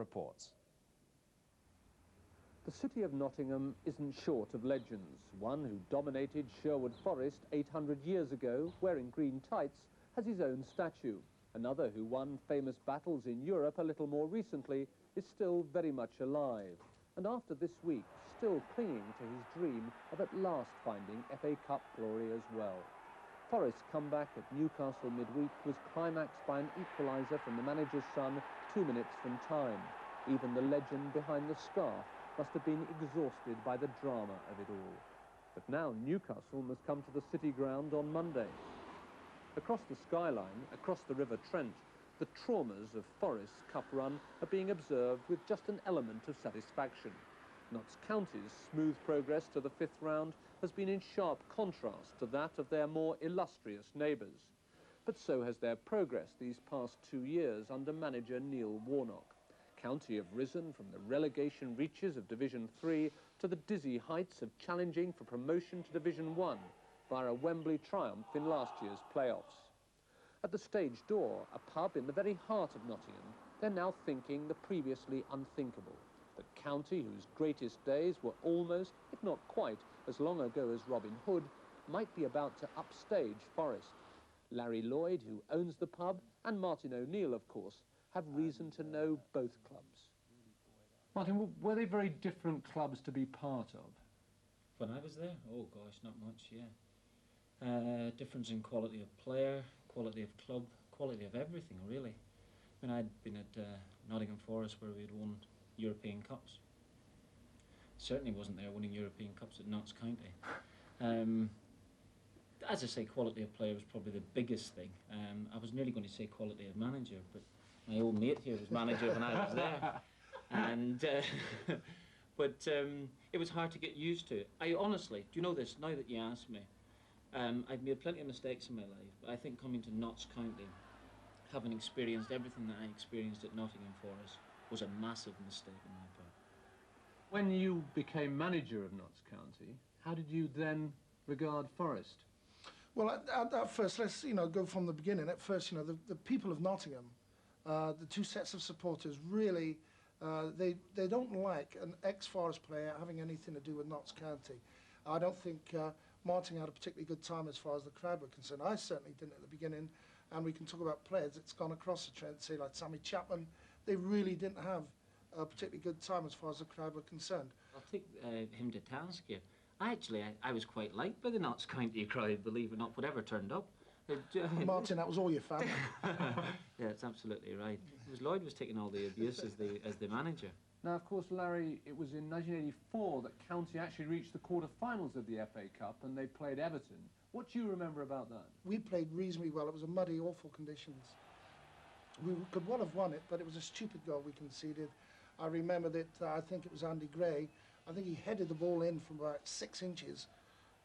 reports. The city of Nottingham isn't short of legends. One who dominated Sherwood Forest 800 years ago, wearing green tights, has his own statue. Another who won famous battles in Europe a little more recently is still very much alive. And after this week, still clinging to his dream of at last finding FA Cup glory as well. Forest's comeback at Newcastle midweek was climaxed by an equaliser from the manager's son 2 minutes from time. Even the legend behind the scarf must have been exhausted by the drama of it all. But now Newcastle must come to the City Ground on Monday. Across the skyline, across the River Trent, the traumas of Forest's cup run are being observed with just an element of satisfaction. Notts County's smooth progress to the 5th round has been in sharp contrast to that of their more illustrious neighbours. But so has their progress these past 2 years under manager Neil Warnock. County have risen from the relegation reaches of Division 3 to the dizzy heights of challenging for promotion to Division 1 via a Wembley triumph in last year's playoffs. At the stage door, a pub in the very heart of Nottingham, they're now thinking the previously unthinkable. The county, whose greatest days were almost, if not quite, as long ago as Robin Hood, might be about to upstage Forest. Larry Lloyd, who owns the pub, and Martin O'Neill, of course, have reason to know both clubs. Martin, were they very different clubs to be part of? When I was there? Oh gosh, not much, yeah. Difference in quality of player, quality of club, quality of everything, really. I mean, I'd been at Nottingham Forest where we had won European Cups. Certainly wasn't there winning European Cups at Notts County. As I say, quality of player was probably the biggest thing. I was nearly going to say quality of manager, but my old mate here was manager when I was there. And, but it was hard to get used to. I honestly, do you know this, now that you ask me, I've made plenty of mistakes in my life, but I think coming to Notts County, having experienced everything that I experienced at Nottingham Forest, was a massive mistake on my part. When you became manager of Notts County, how did you then regard Forest? Well, at first, let's go from the beginning. At first, the people of Nottingham, the two sets of supporters, really, they don't like an ex-Forest player having anything to do with Notts County. I don't think Martin had a particularly good time as far as the crowd were concerned. I certainly didn't at the beginning, and we can talk about players that's gone across the Trent, say like Sammy Chapman. They really didn't have a particularly good time as far as the crowd were concerned. I'll take him to task here. I was quite liked by the Notts County crowd, believe it or not, whatever turned up. Martin, that was all your family. Yeah, that's absolutely right. It was Lloyd was taking all the abuse as the manager. Now, of course, Larry, it was in 1984 that County actually reached the quarter-finals of the FA Cup and they played Everton. What do you remember about that? We played reasonably well. It was a muddy, awful conditions. We could well have won it, but it was a stupid goal we conceded. I remember that, I think it was Andy Gray, I think he headed the ball in from about 6 inches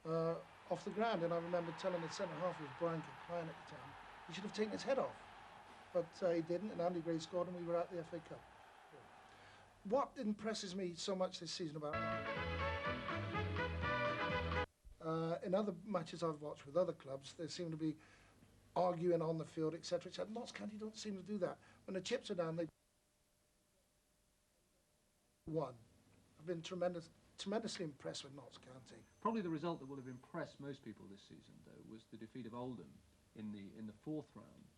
off the ground, and I remember telling the centre-half, who was Brian Kilcline at the time, he should have taken his head off. But he didn't, and Andy Gray scored, and we were at the FA Cup. What impresses me so much this season about in other matches I've watched with other clubs, they seem to be arguing on the field, etc., etc. Notts County don't seem to do that. When the chips are down, they won. I've been tremendously impressed with Notts County. Probably the result that will have impressed most people this season, though, was the defeat of Oldham in the 4th round.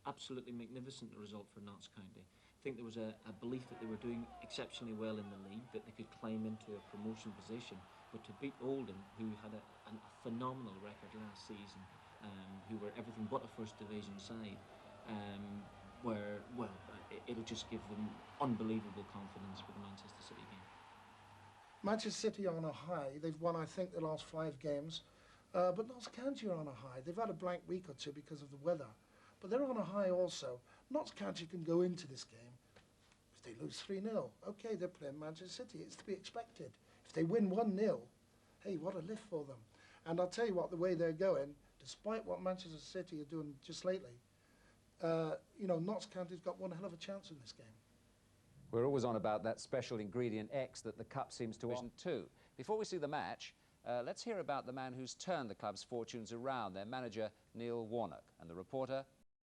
Absolutely magnificent result for Notts County. I think there was a belief that they were doing exceptionally well in the league, that they could climb into a promotion position, but to beat Oldham, who had a phenomenal record last season, who were everything but a first division side, it'll just give them unbelievable confidence for the Manchester City game. Manchester City are on a high. They've won, I think, the last 5 games, but Notts County are on a high. They've had a blank week or two because of the weather, but they're on a high also. Notts County can go into this game. If they lose 3-0, okay, they're playing Manchester City. It's to be expected. If they win 1-0, hey, what a lift for them. And I'll tell you what, the way they're going, despite what Manchester City are doing just lately, Notts County's got one hell of a chance in this game. We're always on about that special ingredient X that the Cup seems to want too. Before we see the match, let's hear about the man who's turned the club's fortunes around, their manager, Neil Warnock, and the reporter,